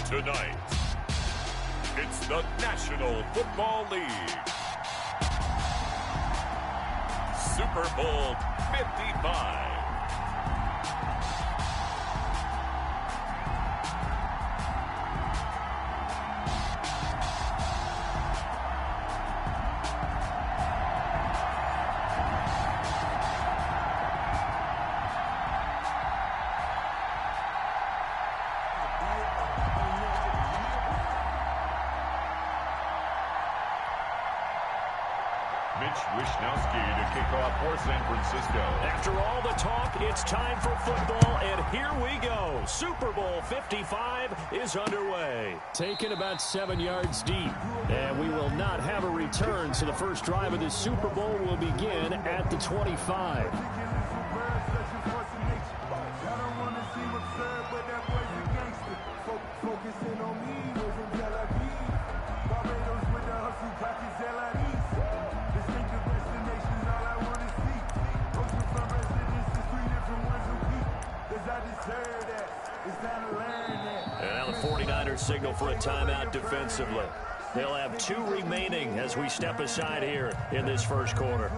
Tonight, it's the National Football League. Super Bowl 55. Wishnowski to kick off for San Francisco. After all the talk, it's time for football, and here we go. Super Bowl 55 is underway. Taken about 7 yards deep, and we will not have a return, so the first drive of this Super Bowl will begin at the 25. And now the 49ers signal for a timeout defensively. They'll have 2 remaining as we step aside here in this first quarter.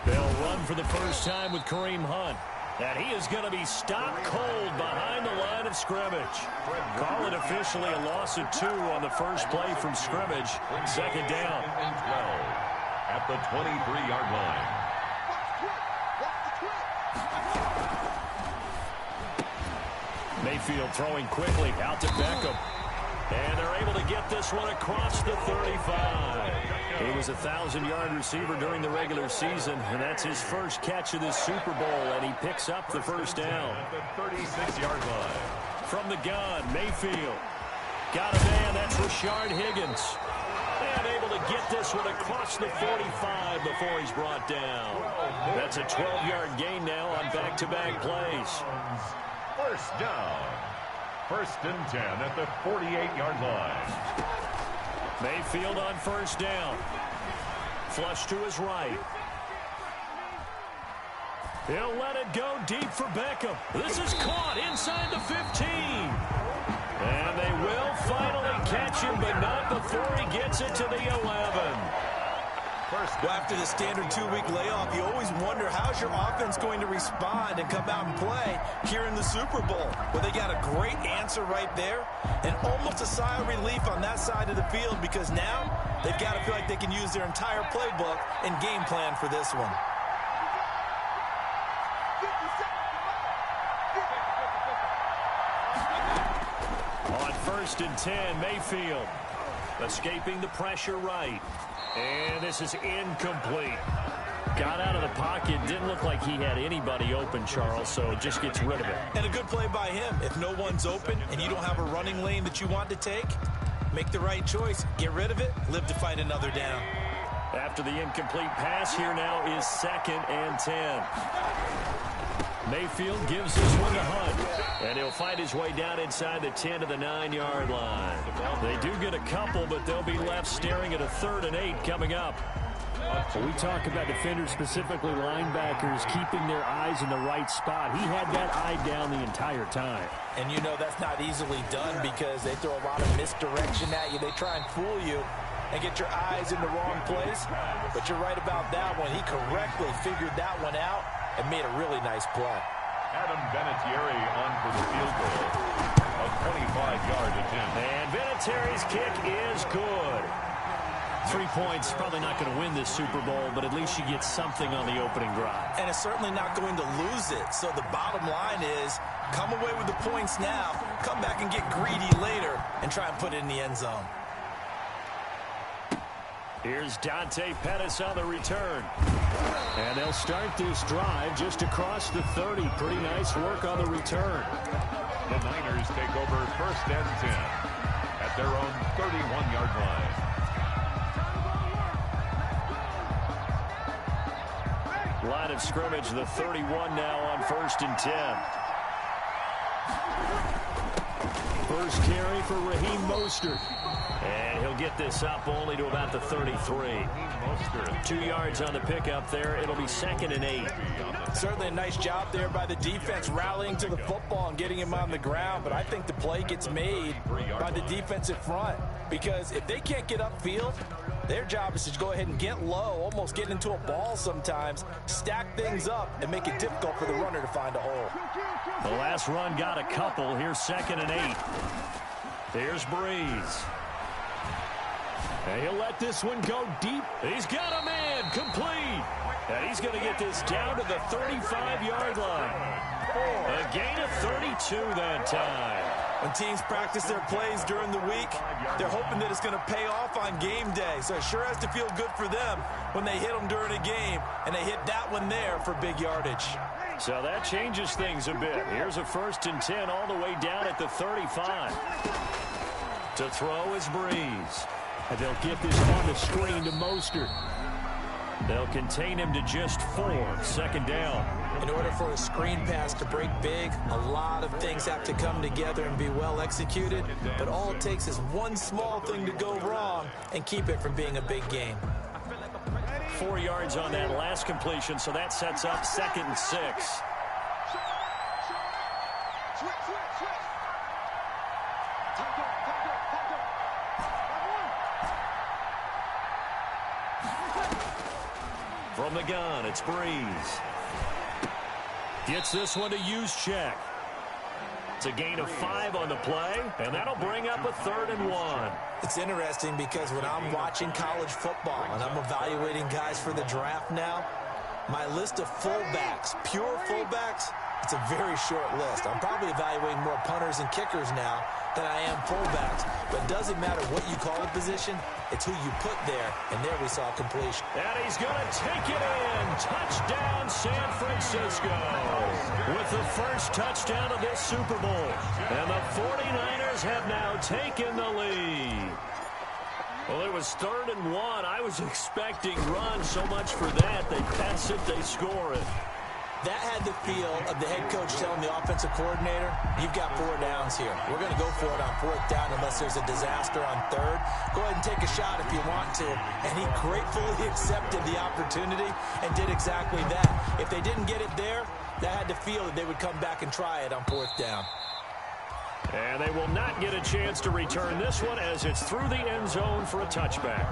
They'll run for the first time with Kareem Hunt. And he is going to be stopped cold behind the line of scrimmage. Call it officially a loss of 2 on the first play from scrimmage. Second down. And 12 at the 23-yard line. Mayfield throwing quickly out to Beckham. And they're able to get this one across the 35. He was a 1,000-yard receiver during the regular season, and that's his first catch of this Super Bowl, and he picks up the first down. At the 36-yard line. From the gun, Mayfield. Got a man, that's Rashard Higgins. And able to get this one across the 45 before he's brought down. That's a 12-yard gain now on back-to-back plays. First down. First and 10 at the 48-yard line. Mayfield on first down. Flush to his right. He'll let it go deep for Beckham. This is caught inside the 15. And they will finally catch him, but not before he gets it to the 11. Well, after the standard 2-week layoff, you always wonder how's your offense going to respond and come out and play here in the Super Bowl. Well, they got a great answer right there and almost a sigh of relief on that side of the field because now they've got to feel like they can use their entire playbook and game plan for this one. On first and 10, Mayfield escaping the pressure right. And this is incomplete. Got out of the pocket. Didn't look like he had anybody open, Charles, so just gets rid of it. And a good play by him. If no one's open and you don't have a running lane that you want to take, make the right choice. Get rid of it. Live to fight another down. After the incomplete pass, here now is 2nd and 10. Mayfield gives this one to Hunt, and he'll fight his way down inside the 10 to the 9-yard line. They do get a couple, but they'll be left staring at a 3rd and 8 coming up. We talk about defenders, specifically linebackers, keeping their eyes in the right spot. He had that eye down the entire time. And you know that's not easily done because they throw a lot of misdirection at you. They try and fool you and get your eyes in the wrong place. But you're right about that one. He correctly figured that one out and made a really nice play. Adam Vinatieri on for the field goal. A 25-yard attempt. And Vinatieri's kick is good. 3 points, probably not going to win this Super Bowl, but at least you get something on the opening drive. And it's certainly not going to lose it. So the bottom line is, come away with the points now, come back and get greedy later, and try and put it in the end zone. Here's Dante Pettis on the return. And they'll start this drive just across the 30. Pretty nice work on the return. The Niners take over 1st and 10 at their own 31-yard line. Line of scrimmage, the 31 now on 1st and 10. First carry for Raheem Mostert. And he'll get this up only to about the 33. 2 yards on the pickup there. It'll be 2nd and 8. Certainly a nice job there by the defense rallying to the football and getting him on the ground. But I think the play gets made by the defensive front. Because if they can't get upfield, their job is to go ahead and get low, almost get into a ball sometimes, stack things up, and make it difficult for the runner to find a hole. The last run got a couple. Here's 2nd and 8. Here's Breeze. And he'll let this one go deep. He's got a man complete. And he's going to get this down to the 35-yard line. A gain of 32 that time. When teams practice their plays during the week, they're hoping that it's going to pay off on game day. So it sure has to feel good for them when they hit them during a game, and they hit that one there for big yardage. So that changes things a bit. Here's a 1st and 10 all the way down at the 35. To throw is Breeze. And they'll get this on the screen to Mostert. They'll contain him to just 4. 2nd down. In order for a screen pass to break big, a lot of things have to come together and be well executed. But all it takes is one small thing to go wrong and keep it from being a big game. 4 yards on that last completion, so that sets up 2nd and 6. From the gun, it's Breeze. Gets this one to check. It's a gain of 5 on the play, and that'll bring up a 3rd and 1. It's interesting because when I'm watching college football and I'm evaluating guys for the draft now, my list of fullbacks, pure fullbacks, it's a very short list. I'm probably evaluating more punters and kickers now than I am fullbacks. But it doesn't matter what you call a position, it's who you put there. And there we saw completion. And he's going to take it in. Touchdown, San Francisco. With the first touchdown of this Super Bowl. And the 49ers have now taken the lead. Well, it was 3rd and 1. I was expecting run so much for that. They pass it, they score it. That had the feel of the head coach telling the offensive coordinator, you've got 4 downs here. We're going to go for it on 4th down unless there's a disaster on 3rd. Go ahead and take a shot if you want to. And he gratefully accepted the opportunity and did exactly that. If they didn't get it there, that had the feel that they would come back and try it on 4th down. And they will not get a chance to return this one as it's through the end zone for a touchback.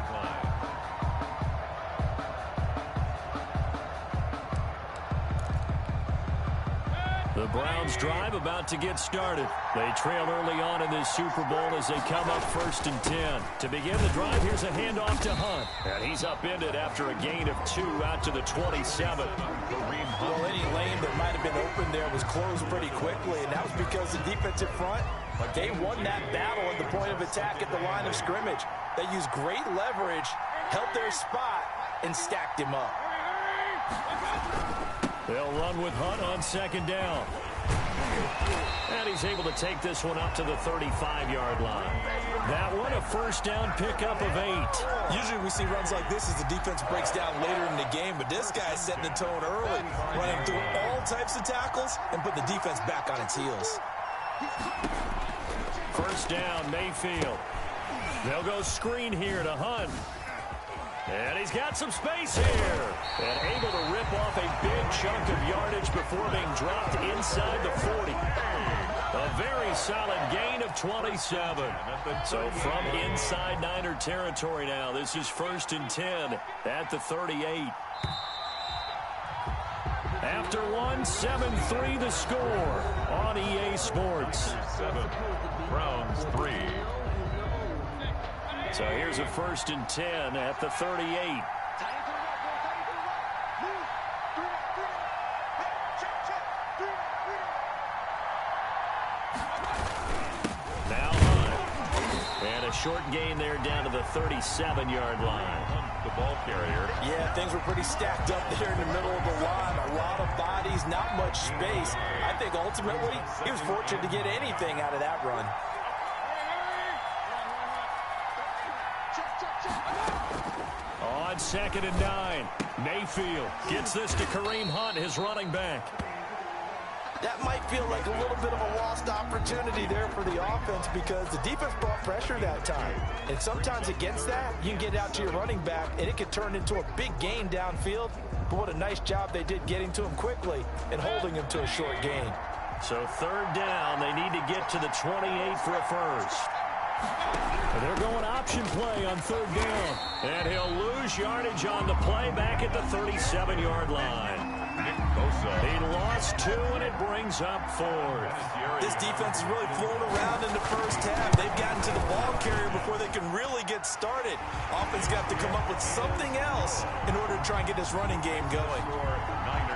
The Browns drive about to get started. They trail early on in this Super Bowl as they come up 1st and 10. To begin the drive, here's a handoff to Hunt. And he's upended after a gain of 2 out to the 27. Well, any lane that might have been open there was closed pretty quickly, and that was because the defensive front, they won that battle at the point of attack at the line of scrimmage. They used great leverage, held their spot, and stacked him up. They'll run with Hunt on 2nd down. And he's able to take this one up to the 35-yard line. That one a 1st down pickup of 8. Usually we see runs like this as the defense breaks down later in the game, but this guy's setting the tone early, running through all types of tackles and put the defense back on its heels. 1st down, Mayfield. They'll go screen here to Hunt. And he's got some space here. And able to rip off a big chunk of yardage before being dropped inside the 40. A very solid gain of 27. So from inside Niner territory now, this is 1st and 10 at the 38. After one, 7-3 the score on EA Sports. 7, Browns 3. So here's a 1st and 10 at the 38. Now Hunt. And a short gain there down to the 37-yard line. The ball carrier. Yeah, things were pretty stacked up there in the middle of the line. A lot of bodies, not much space. I think ultimately he was fortunate to get anything out of that run. On 2nd and 9, Mayfield gets this to Kareem Hunt, his running back. That might feel like a little bit of a lost opportunity there for the offense because the defense brought pressure that time. And sometimes against that, you can get out to your running back, and it could turn into a big gain downfield. But what a nice job they did getting to him quickly and holding him to a short gain. So 3rd down, they need to get to the 28 for a first. They're going option play on 3rd down. And he'll lose yardage on the play back at the 37-yard line. He lost 2, and it brings up 4th. This defense is really flown around in the first half. They've gotten to the ball carrier before they can really get started. Offense got to come up with something else in order to try and get this running game going.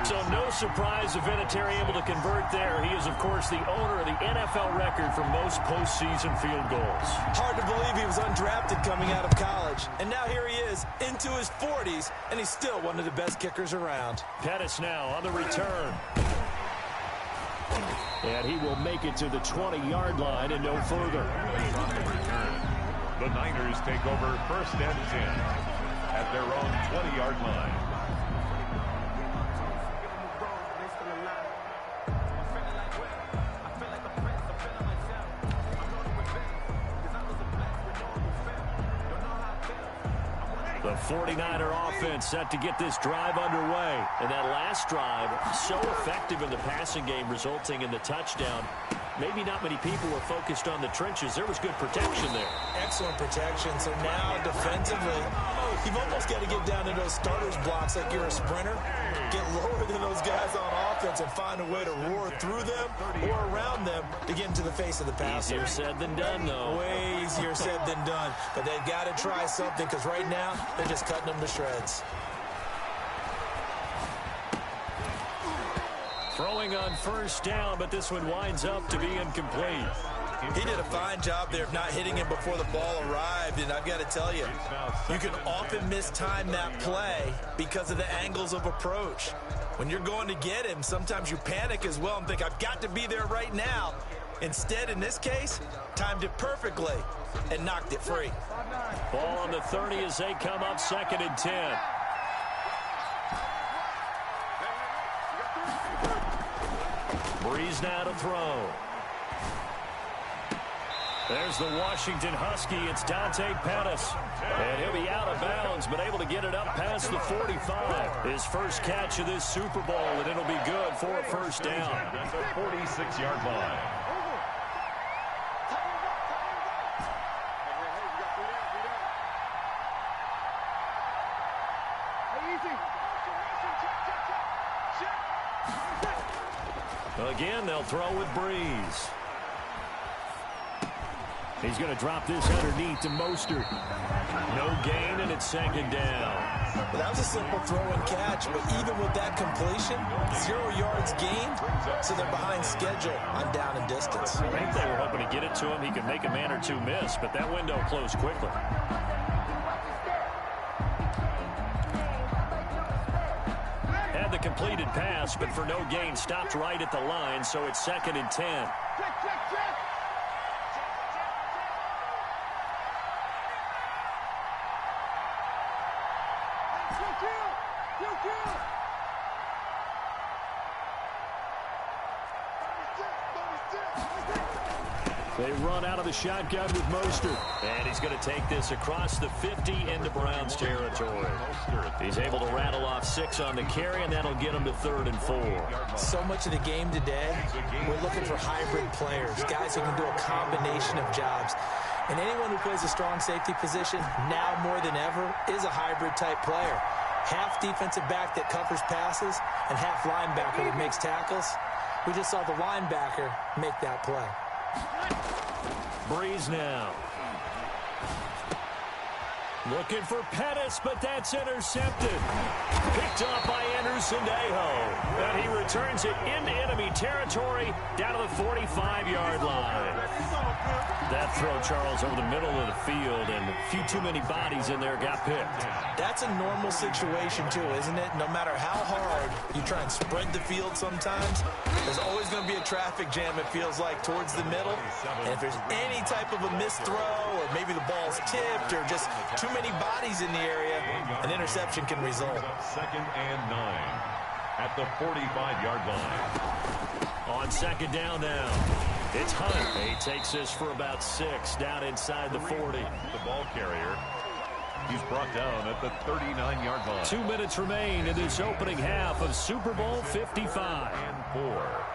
So no surprise if Vinatieri able to convert there. He is, of course, the owner of the NFL record for most postseason field goals. Hard to believe he was undrafted coming out of college. And now here he is into his 40s, and he's still one of the best kickers around. Pettis now on the return. And he will make it to the 20-yard line and no further. On the return, the Niners take over 1st and 10 at their own 20-yard line. The 49er offense set to get this drive underway. And that last drive, so effective in the passing game, resulting in the touchdown. Maybe not many people were focused on the trenches. There was good protection there. Excellent protection. So now defensively, you've almost got to get down to those starters blocks like you're a sprinter. Get lower than those guys on offense and find a way to roar through them or around them to get into the face of the passer. Easier said than done, though. Way easier said than done. But they've got to try something because right now they're just cutting them to shreds. Throwing on 1st down, but this one winds up to be incomplete. He did a fine job there of not hitting him before the ball arrived, and I've got to tell you, you can often mistime that play because of the angles of approach. When you're going to get him, sometimes you panic as well and think, I've got to be there right now. Instead, in this case, timed it perfectly and knocked it free. Ball on the 30 as they come up 2nd and 10. Breeze now to throw. There's the Washington Husky. It's Dante Pettis. And he'll be out of bounds, but able to get it up past the 45. His first catch of this Super Bowl, and it'll be good for a 1st down. At the 46-yard line. Again, they'll throw with Breeze. He's going to drop this underneath to Mostert. No gain, and it's 2nd down. Well, that was a simple throw and catch, but even with that completion, 0 yards gained, so they're behind schedule on down and distance. I think they were hoping to get it to him. He could make a man or two miss, but that window closed quickly. Had the completed pass, but for no gain, stopped right at the line, so it's 2nd and 10. They run out of the shotgun with Mostert. And he's going to take this across the 50 into Browns territory. He's able to rattle off 6 on the carry, and that'll get him to 3rd and 4. So much of the game today, we're looking for hybrid players, guys who can do a combination of jobs. And anyone who plays a strong safety position, now more than ever, is a hybrid-type player. Half defensive back that covers passes, and half linebacker that makes tackles. We just saw the linebacker make that play. Breeze now. Looking for Pettis, but that's intercepted. Picked off by Anderson-Dejo. And he returns it into enemy territory down to the 45-yard line. That throw, Charles, over the middle of the field, and a few too many bodies in there got picked. That's a normal situation, too, isn't it? No matter how hard you try and spread the field sometimes, there's always going to be a traffic jam, it feels like, towards the middle. And if there's any type of a missed throw or maybe the ball's tipped or just too many bodies in the area, an interception can result. Second and 9 at the 45-yard line. On second down now, it's Hunt. He takes this for about 6 down inside the 40. The ball carrier. He's brought down at the 39-yard line. 2 minutes remain in this opening half of Super Bowl 55. And 4.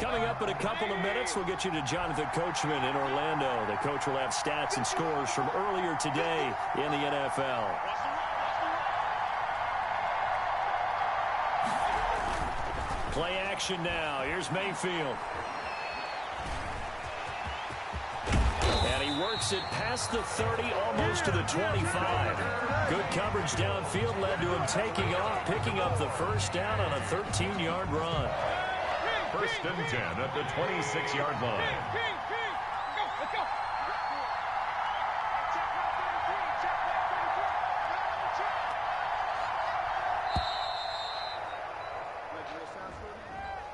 Coming up in a couple of minutes, we'll get you to Jonathan Coachman in Orlando. The coach will have stats and scores from earlier today in the NFL. Play action now. Here's Mayfield. And he works it past the 30, almost to the 25. Good coverage downfield led to him taking off, picking up the first down on a 13-yard run. First and 10 at the 26-yard line.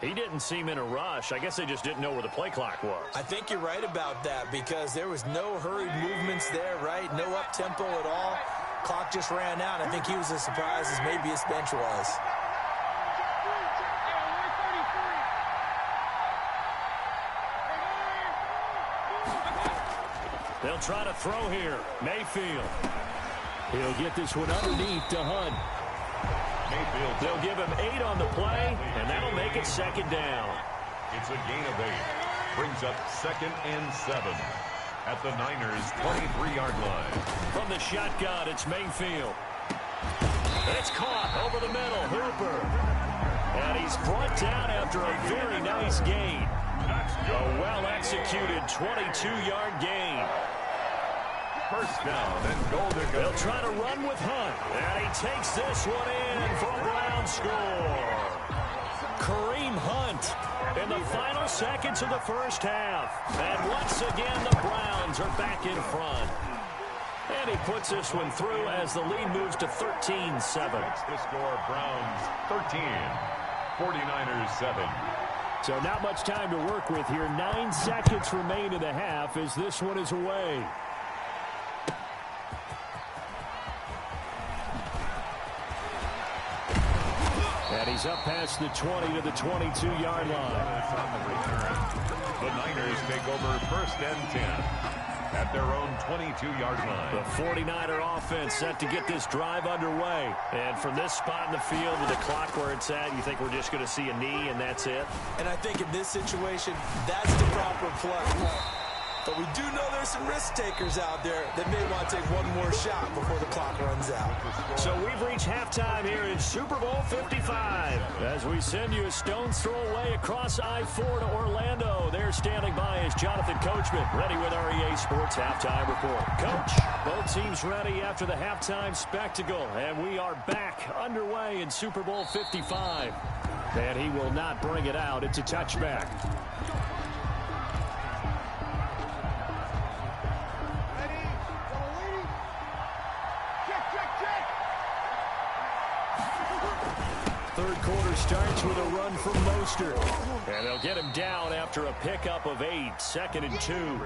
He didn't seem in a rush. I guess they just didn't know where the play clock was. I think you're right about that because there was no hurried movements there, right? No up-tempo at all. Clock just ran out. I think he was as surprised as maybe his bench was. They'll try to throw here. Mayfield. He'll get this one underneath to Hunt. Mayfield. They'll give him 8 on the play, and that'll make it second down. It's a gain of 8. Brings up second and 7 at the Niners' 23-yard line. From the shotgun, it's Mayfield. It's caught over the middle. Hooper. And he's brought down after a very nice gain. A well-executed 22-yard gain. First down and goal to go. They'll try to run with Hunt. And he takes this one in for a Brown score. Kareem Hunt in the final seconds of the first half. And once again, the Browns are back in front. And he puts this one through as the lead moves to 13-7. The score, Browns 13, 49ers 7. So not much time to work with here. 9 seconds remain in the half as this one is away. And he's up past the 20 to the 22-yard line. On the return. The Niners take over first and 10 at their own 22-yard line. The 49er offense set to get this drive underway. And from this spot in the field with the clock where it's at, you think we're just going to see a knee and that's it? And I think in this situation, that's the proper play. But we do know there's some risk takers out there that may want to take one more shot before the clock runs out. So we've reached halftime here in Super Bowl 55. As we send you a stone's throw away across I-4 to Orlando. There standing by is Jonathan Coachman, ready with our EA Sports Halftime Report. Coach, both teams ready after the halftime spectacle. And we are back underway in Super Bowl 55. And he will not bring it out. It's a touchback. Third quarter starts with a run from Mostert. And they'll get him down after a pickup of 8. Second and 2.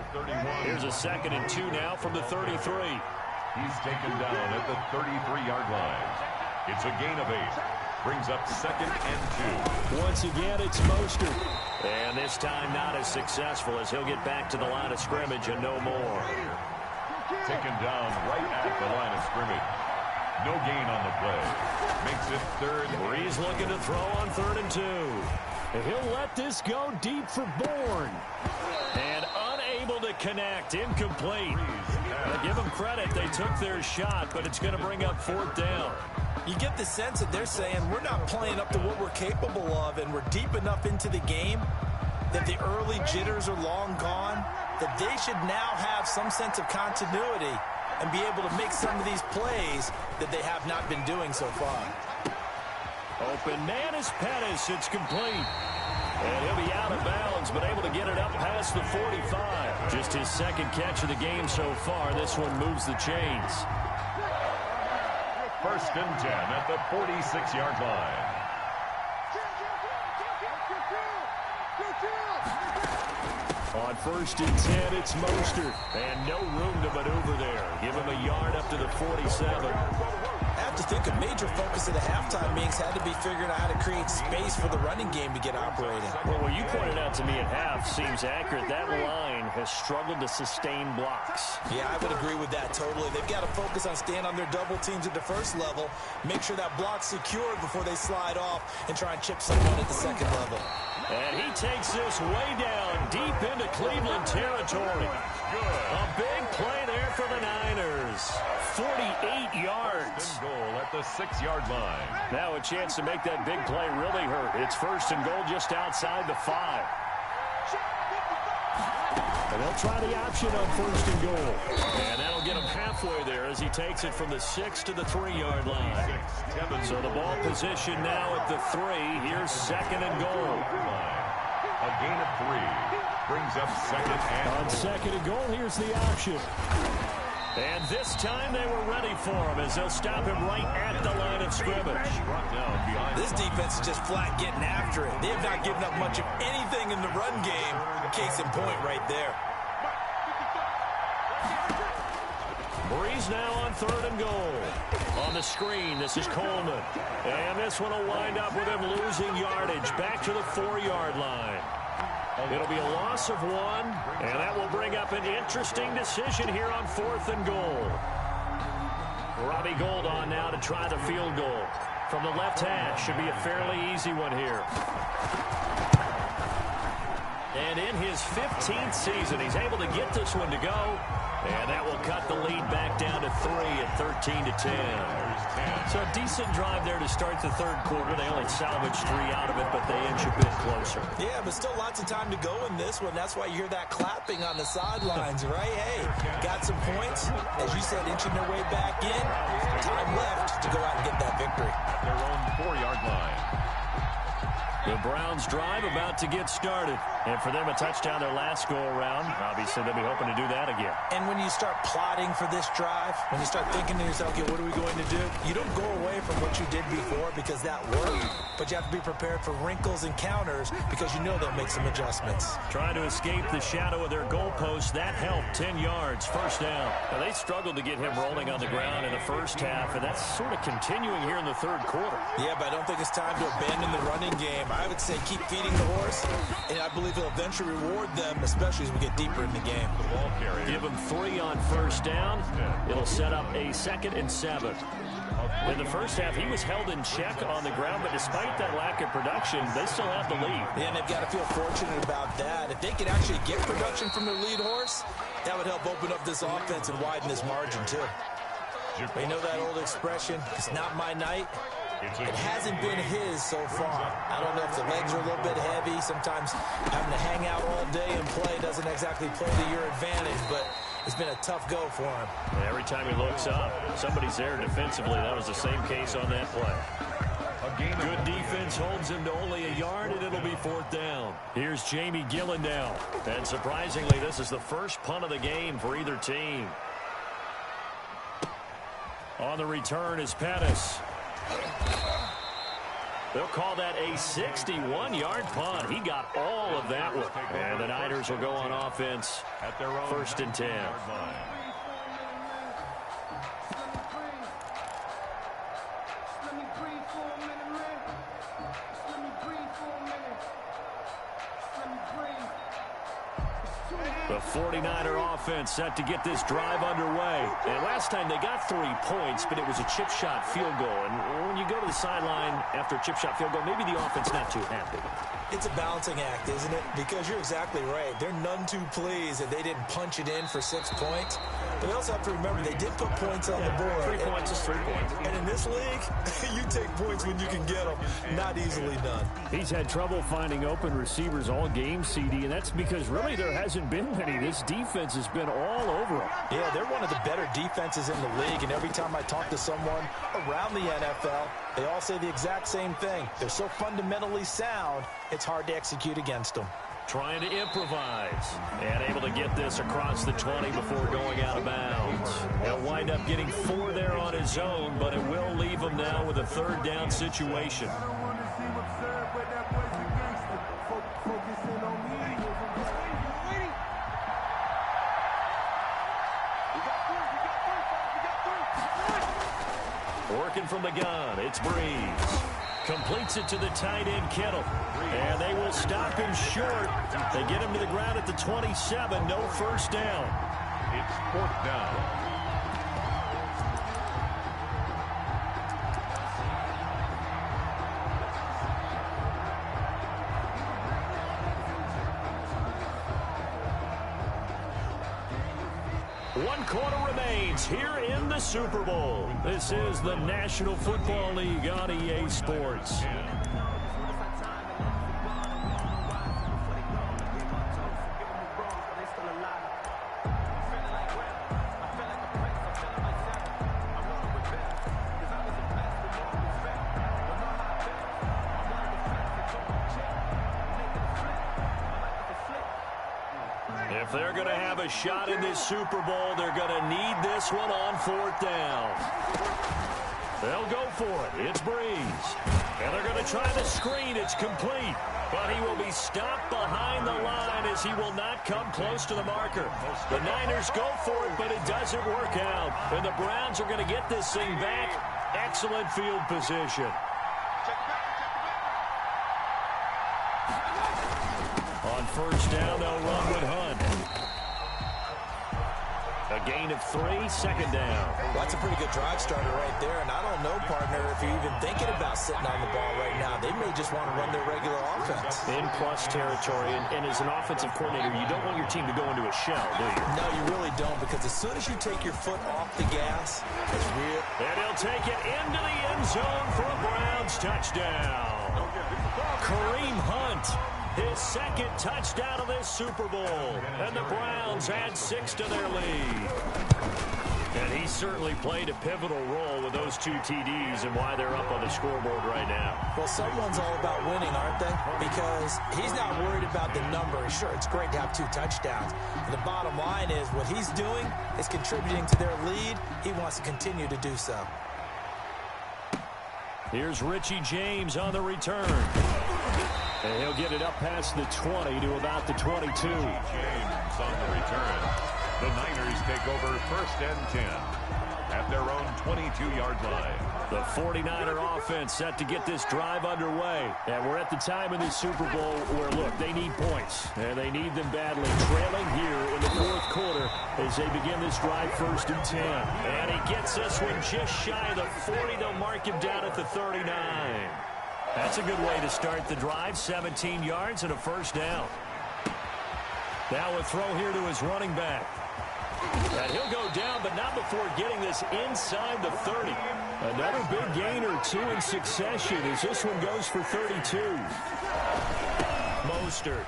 Here's a second and 2 now from the 33. He's taken down at the 33-yard line. It's a gain of 8. Brings up second and 2. Once again, it's Mostert. And this time not as successful as he'll get back to the line of scrimmage and no more. Taken down right at the line of scrimmage. No gain on the play. Makes it third. Breeze looking to throw on 3rd and 2. And he'll let this go deep for Bourne. And unable to connect. Incomplete. Now give them credit. They took their shot, but it's going to bring up 4th down. You get the sense that they're saying we're not playing up to what we're capable of, and we're deep enough into the game that the early jitters are long gone, that they should now have some sense of continuity and be able to make some of these plays that they have not been doing so far. Open man is Pettis. It's complete. And he'll be out of bounds, but able to get it up past the 45. Just his second catch of the game so far. This one moves the chains. First and 10 at the 46-yard line. On 1st and 10, it's Mostert. And no room to maneuver there. Give him a yard up to the 47. I have to think a major focus of the halftime meetings had to be figuring out how to create space for the running game to get operating. Well, what you pointed out to me at half seems accurate. That line has struggled to sustain blocks. Yeah, I would agree with that totally. They've got to focus on staying on their double teams at the first level, make sure that block's secured before they slide off and try and chip someone at the second level. And he takes this way down, deep into Cleveland territory. A big play there for the Niners. 48 yards. Goal at the 6-yard line. Now a chance to make that big play really hurt. It's 1st and goal just outside the 5. And they'll try the option on 1st and goal. And that'll get him halfway there as he takes it from the 6 to the 3-yard line. So the ball position now at the 3. Here's 2nd and goal. A gain of 3 brings up 2nd and on 2nd and goal, here's the option. And this time they were ready for him as they'll stop him right at the line of scrimmage. This defense is just flat getting after it. They have not given up much of anything in the run game. Case in point right there. Breeze now on 3rd and goal. On the screen, this is Coleman. And this one will wind up with him losing yardage back to the 4-yard line. It'll be a loss of 1, and that will bring up an interesting decision here on 4th and goal. Robbie Gould on now to try the field goal. From the left hash, should be a fairly easy one here. And in his 15th season, he's able to get this one to go. And that will cut the lead back down to 3 at 13-10. So a decent drive there to start the 3rd quarter. They only salvaged 3 out of it, but they inch a bit closer. Yeah, but still lots of time to go in this one. That's why you hear that clapping on the sidelines, right? Hey, got some points. As you said, inching their way back in. Time left to go out and get that victory. at their own 4-yard line. The Browns drive about to get started. And for them, a touchdown their last go-around. Obviously, they'll be hoping to do that again. And when you start plotting for this drive, when you start thinking to yourself, okay, what are we going to do? You don't go away from what you did before because that worked. But you have to be prepared for wrinkles and counters because you know they'll make some adjustments. Trying to escape the shadow of their goalpost. That helped. 10 yards, first down. Now, they struggled to get him rolling on the ground in the first half, and that's sort of continuing here in the third quarter. Yeah, but I don't think it's time to abandon the running game. I would say keep feeding the horse, and I believe he'll eventually reward them, especially as we get deeper in the game. Give him 3 on first down. It'll set up a 2nd and 7. In the first half, he was held in check on the ground, but despite that lack of production, they still have the lead. Yeah, and they've got to feel fortunate about that. If they could actually get production from their lead horse, that would help open up this offense and widen this margin, too. You know that old expression, it's not my night? It hasn't been his so far. I don't know if the legs are a little bit heavy. Sometimes having to hang out all day and play doesn't exactly play to your advantage, but it's been a tough go for him. Every time he looks up, somebody's there defensively. That was the same case on that play. Good defense holds him to only a yard, and it'll be 4th down. Here's Jamie Gillandale. And surprisingly, this is the first punt of the game for either team. On the return is Pettis. They'll call that a 61-yard punt. He got all of that one. And the Niners will go on offense At their own 1st and 10. The 49er offense set to get this drive underway. And last time they got 3 points, but it was a chip shot field goal. And when you go to the sideline after a chip shot field goal, maybe the offense not too happy. It's a balancing act, isn't it? Because you're exactly right. They're none too pleased that they didn't punch it in for 6 points. But they also have to remember they did put points on the board. 3 points is 3 points. And in this league, you take points when you can get them. Not easily done. He's had trouble finding open receivers all game, CD, and that's because really there hasn't been many. This defense has been all over him. Yeah, they're one of the better defenses in the league, and every time I talk to someone around the NFL, they all say the exact same thing. They're so fundamentally sound, it's hard to execute against them. Trying to improvise and able to get this across the 20 before going out of bounds. He'll wind up getting 4 there on his own, but it will leave him now with a 3rd down situation. Focusing on looking from the gun. It's Breeze. Completes it to the tight end, Kittle. And they will stop him short. They get him to the ground at the 27. No first down. It's 4th down. One quarter remains here in the Super Bowl. This is the National Football League on EA Sports. If they're going to have a shot in this Super Bowl, they're going to need this one on 4th down. They'll go for it. It's Breeze. And they're going to try the screen. It's complete. But he will be stopped behind the line as he will not come close to the marker. The Niners go for it, but it doesn't work out. And the Browns are going to get this thing back. Excellent field position. On 1st down, they'll run with Hunt. A gain of 3, 2nd down. Well, that's a pretty good drive starter right there. And I don't know, partner, if you're even thinking about sitting on the ball right now. They may just want to run their regular offense. In plus territory. And as an offensive coordinator, you don't want your team to go into a shell, do you? No, you really don't, because as soon as you take your foot off the gas, it's real. And he'll take it into the end zone for a Browns touchdown. Kareem Hunt. His 2nd touchdown of this Super Bowl. And the Browns add 6 to their lead. And he certainly played a pivotal role with those 2 TDs and why they're up on the scoreboard right now. Well, someone's all about winning, aren't they? Because he's not worried about the number. Sure, it's great to have 2 touchdowns. And the bottom line is what he's doing is contributing to their lead. He wants to continue to do so. Here's Richie James on the return. And he'll get it up past the 20 to about the 22. James on the return. The Niners take over 1st and 10 at their own 22-yard line. The 49er offense set to get this drive underway. And we're at the time in this Super Bowl where, look, they need points. And they need them badly. Trailing here in the 4th quarter as they begin this drive 1st and 10. And he gets this one just shy of the 40. They'll mark him down at the 39. That's a good way to start the drive. 17 yards and a 1st down. Now a throw here to his running back. And he'll go down, but not before getting this inside the 30. Another big gain or 2 in succession as this one goes for 32. Mostert.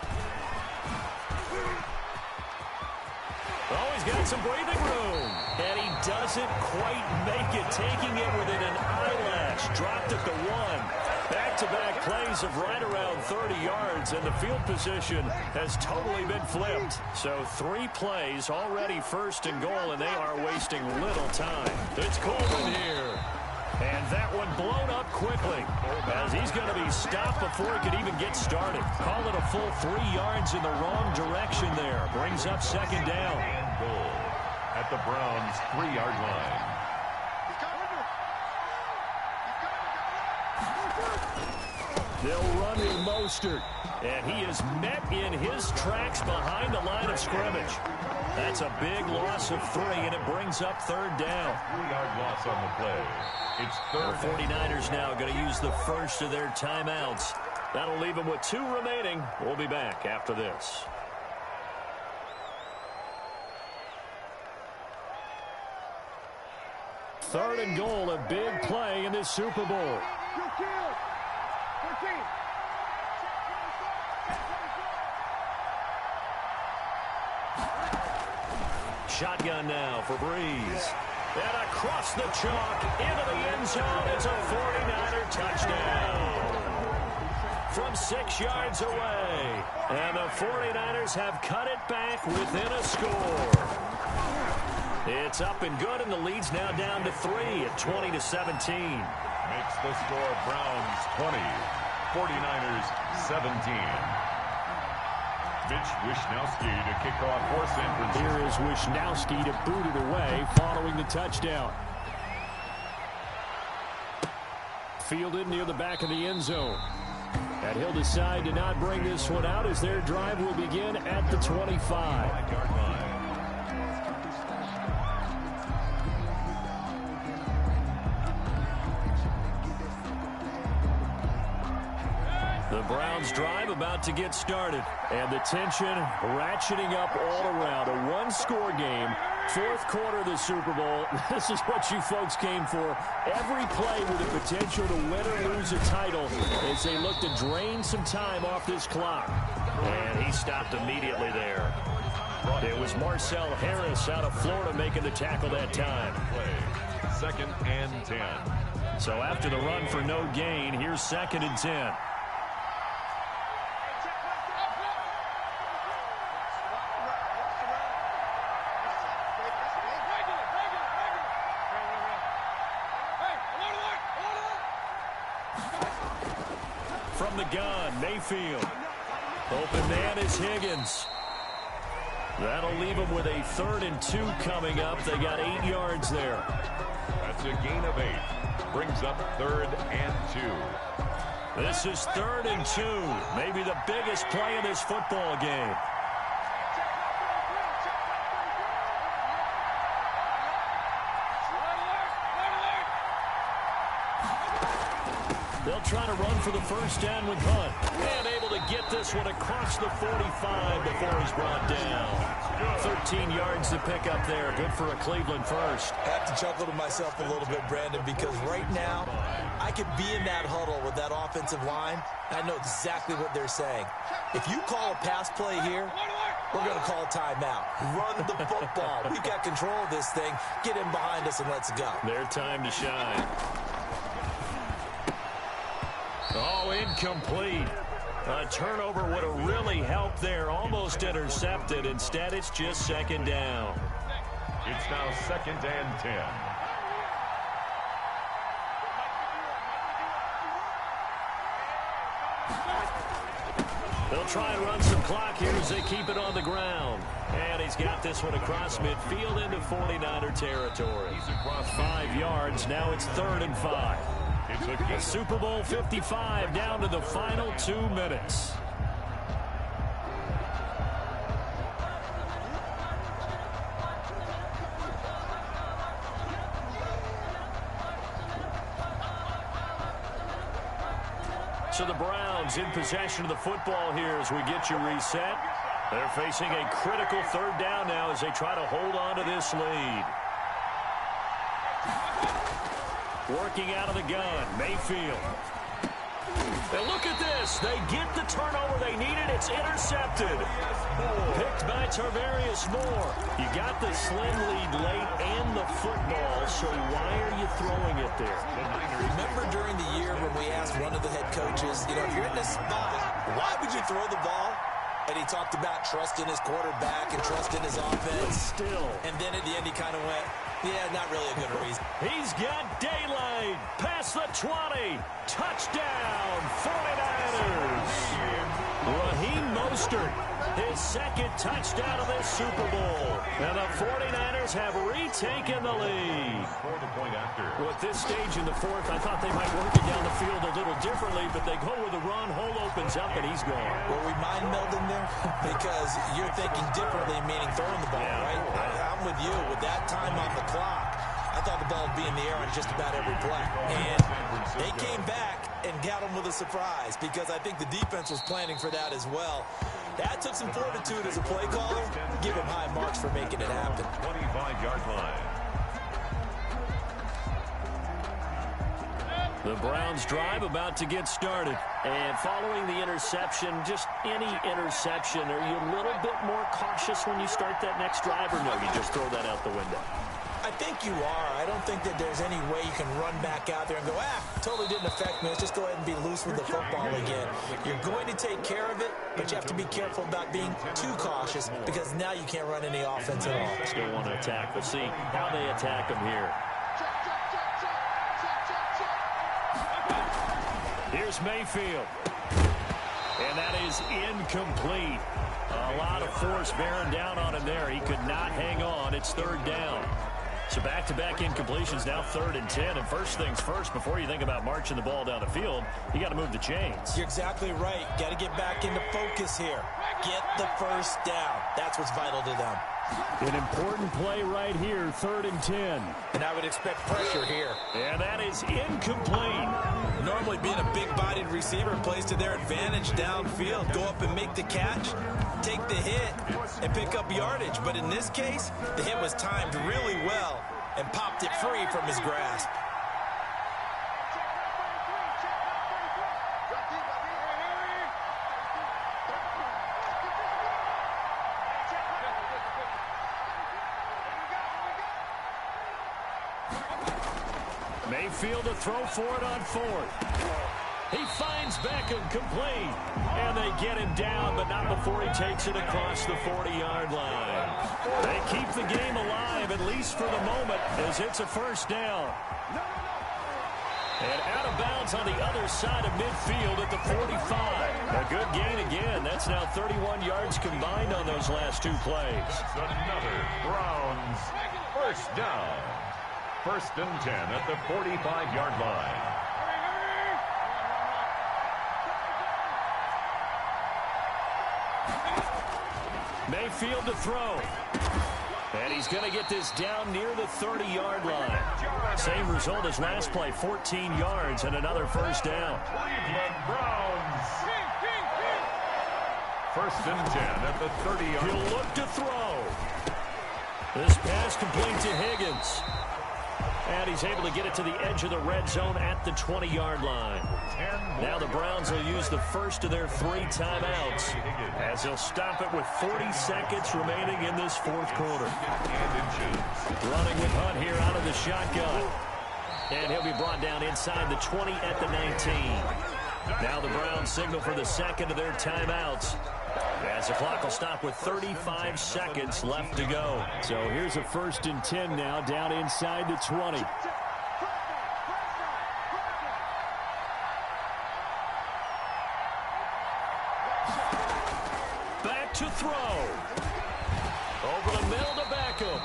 Oh, he's got some breathing room. And he doesn't quite make it, taking it within an eyelash. Dropped at the 1. Back-to-back plays of right around 30 yards, and the field position has totally been flipped. So 3 plays, already 1st and goal, and they are wasting little time. It's Coleman here. And that one blown up quickly as he's going to be stopped before he could even get started. Call it a full 3 yards in the wrong direction there. Brings up 2nd down. And goal at the Browns' 3-yard line. They'll run with Mostert, and he is met in his tracks behind the line of scrimmage. That's a big loss of 3, and it brings up 3rd down. 3-yard loss on the play. It's 3rd. The 49ers now going to use the first of their timeouts. That'll leave them with 2 remaining. We'll be back after this. Third and goal, a big play in this Super Bowl. Shotgun now for Breeze. And across the chalk into the end zone. It's a 49er touchdown. From 6 yards away. And the 49ers have cut it back within a score. It's up and good, and the lead's now down to 3 at 20-17. Makes the score Browns 20, 49ers 17. Mitch Wishnowsky to kick off for San Francisco. Here is Wishnowsky to boot it away following the touchdown. fielded near the back of the end zone. And he'll decide to not bring this one out as their drive will begin at the 25. The Browns drive about to get started. And the tension ratcheting up all around. A one-score game. Fourth quarter of the Super Bowl. This is what you folks came for. Every play with the potential to win or lose a title as they look to drain some time off this clock. And he stopped immediately there. It was Marcel Harris out of Florida making the tackle that time. Second and 10. So after the run for no gain, here's 2nd and 10. From the gun, Mayfield. Open man is Higgins. That'll leave them with a 3rd and 2 coming up. They got 8 yards there. That's a gain of 8. Brings up 3rd and 2. This is 3rd and 2. Maybe the biggest play in this football game. They'll try to run for the first down with Hunt. And able to get this one across the 45 before he's brought down. 13 yards to pick up there. Good for a Cleveland first. I have to chuckle to myself a little bit, Brandon, because right now I could be in that huddle with that offensive line. I know exactly what they're saying. If you call a pass play here, we're going to call a timeout. Run the football. We've got control of this thing. Get in behind us and let's go. Their time to shine. Oh, incomplete. A turnover would have really helped there. Almost intercepted. Instead, it's just 2nd down. It's now 2nd and 10. They'll try and run some clock here as they keep it on the ground. And he's got this one across midfield into 49er territory. He's across 5 yards. Now it's 3rd and 5. It's a Super Bowl 55 down to the final 2 minutes. So the Browns in possession of the football here as we get you reset. They're facing a critical 3rd down now as they try to hold on to this lead. Working out of the gun, Mayfield. And look at this. They get the turnover they needed. It's intercepted. Picked by Tarvarius Moore. You got the slim lead late and the football, so why are you throwing it there? Remember during the year when we asked one of the head coaches, if you're in this spot, why would you throw the ball? And he talked about trusting his quarterback and trusting his offense. Still. And then at the end he kind of went, yeah, not really a good reason. He's got daylight. Past the 20. Touchdown, 49ers. Raheem Mostert, his 2nd touchdown of this Super Bowl. And the 49ers have retaken the lead. For the point after. Well, at this stage in the 4th, I thought they might work it down the field a little differently, but they go with a run. Hole opens up, and he's gone. Were we mind melding there? Because you're thinking differently, meaning throwing the ball, right? I'm with you. With that time on the clock, I thought the ball would be in the air on just about every play. And they came back and got them with a surprise because I think the defense was planning for that as well. That took some fortitude as a play caller. Give him high marks for making it happen. 25-yard line. The Browns drive about to get started. And following the interception, just any interception, are you a little bit more cautious when you start that next drive, or no, you just throw that out the window? I think you are. I don't think that there's any way you can run back out there and go, totally didn't affect me. Let's just go ahead and be loose with the football again. You're going to take care of it, but you have to be careful about being too cautious because now you can't run any offense at all. Still want to attack. We'll see how they attack them here. Here's Mayfield. And that is incomplete. A lot of force bearing down on him there. He could not hang on. It's 3rd down. So back-to-back incompletions, now 3rd and 10. And first things first, before you think about marching the ball down the field, you got to move the chains. You're exactly right. Got to get back into focus here. Get the first down. That's what's vital to them. An important play right here, 3rd and 10. And I would expect pressure here. And that is incomplete. Normally being a big-bodied receiver plays to their advantage downfield. Go up and make the catch, take the hit, and pick up yardage. But in this case, the hit was timed really well and popped it free from his grasp. Mayfield to throw for it on 4th. He finds Beckham complete. And they get him down, but not before he takes it across the 40-yard line. They keep the game alive, at least for the moment, as it's a first down. And out of bounds on the other side of midfield at the 45. A good gain again. That's now 31 yards combined on those last 2 plays. Another Browns first down. 1st and 10 at the 45-yard line. Mayfield to throw. And he's going to get this down near the 30-yard line. Same result as last play, 14 yards and another first down. Cleveland Browns. 1st and 10 at the 30-yard line. He'll look to throw. This pass complete to Higgins. And he's able to get it to the edge of the red zone at the 20-yard line. Now the Browns will use the first of their 3 timeouts as they'll stop it with 40 seconds remaining in this 4th quarter. Running with Hunt here out of the shotgun. And he'll be brought down inside the 20 at the 19. Now the Browns signal for the second of their timeouts, as the clock will stop with 35 seconds left to go. So here's a 1st and 10 now, down inside the 20. Back to throw. Over the middle to Beckham.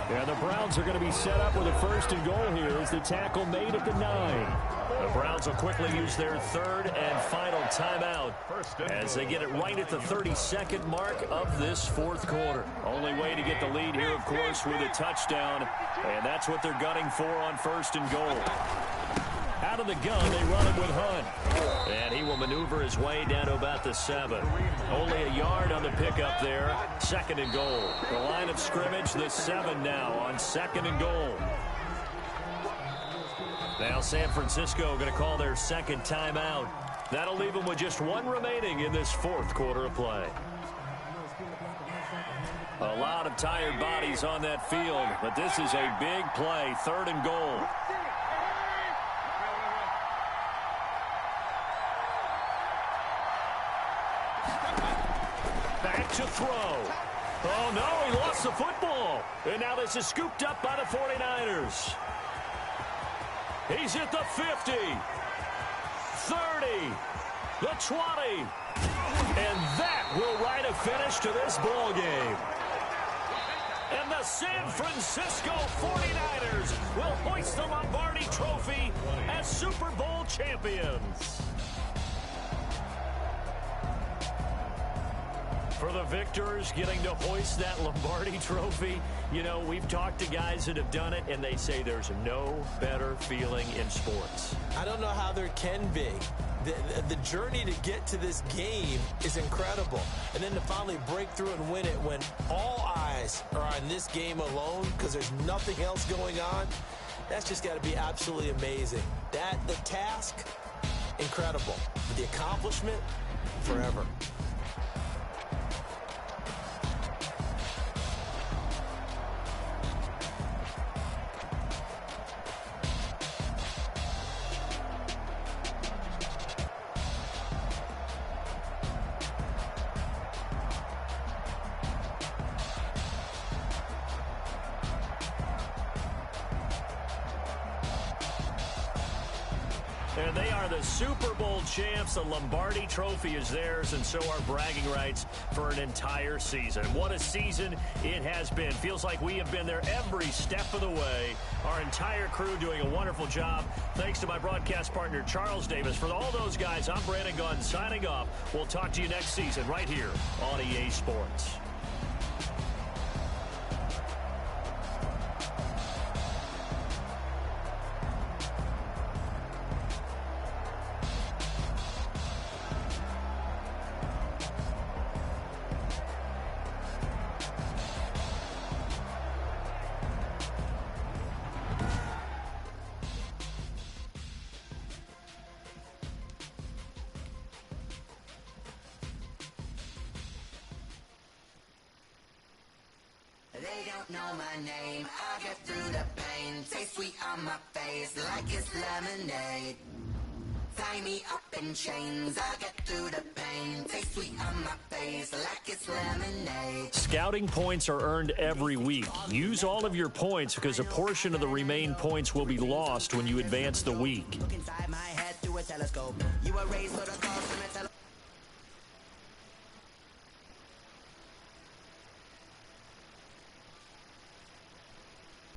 And the Browns are going to be set up with a 1st and goal here as the tackle made at the 9. The Browns will quickly use their 3rd and final timeout as they get it right at the 32nd mark of this 4th quarter. Only way to get the lead here, of course, with a touchdown, and that's what they're gunning for on 1st and goal. Out of the gun, they run it with Hunt. And he will maneuver his way down to about the 7. Only a yard on the pickup there. 2nd and goal. The line of scrimmage, the 7 now on 2nd and goal. Now San Francisco going to call their 2nd timeout. That'll leave them with just 1 remaining in this 4th quarter of play. A lot of tired bodies on that field, but this is a big play. 3rd and goal. Back to throw. Oh, no, he lost the football. And now this is scooped up by the 49ers. He's at the 50, 30, the 20. And that will write a finish to this ball game. And the San Francisco 49ers will hoist the Lombardi Trophy as Super Bowl champions. For the victors getting to hoist that Lombardi Trophy, you know, we've talked to guys that have done it, and they say there's no better feeling in sports. I don't know how there can be. The journey to get to this game is incredible. And then to finally break through and win it when all eyes are on this game alone because there's nothing else going on, that's just got to be absolutely amazing. The task, incredible. But the accomplishment, forever. And they are the Super Bowl champs. The Lombardi Trophy is theirs, and so are bragging rights for an entire season. What a season it has been. Feels like we have been there every step of the way. Our entire crew doing a wonderful job. Thanks to my broadcast partner, Charles Davis. For all those guys, I'm Brandon Gaudin signing off. We'll talk to you next season right here on EA Sports. They don't know my name. I get through the pain. Taste sweet on my face like it's lemonade. Tie me up in chains. I get through the pain. Taste sweet on my face like it's lemonade. Scouting points are earned every week. Use all of your points because a portion of the remaining points will be lost when you advance the week. Look inside my head through a telescope. You were raised for the cause.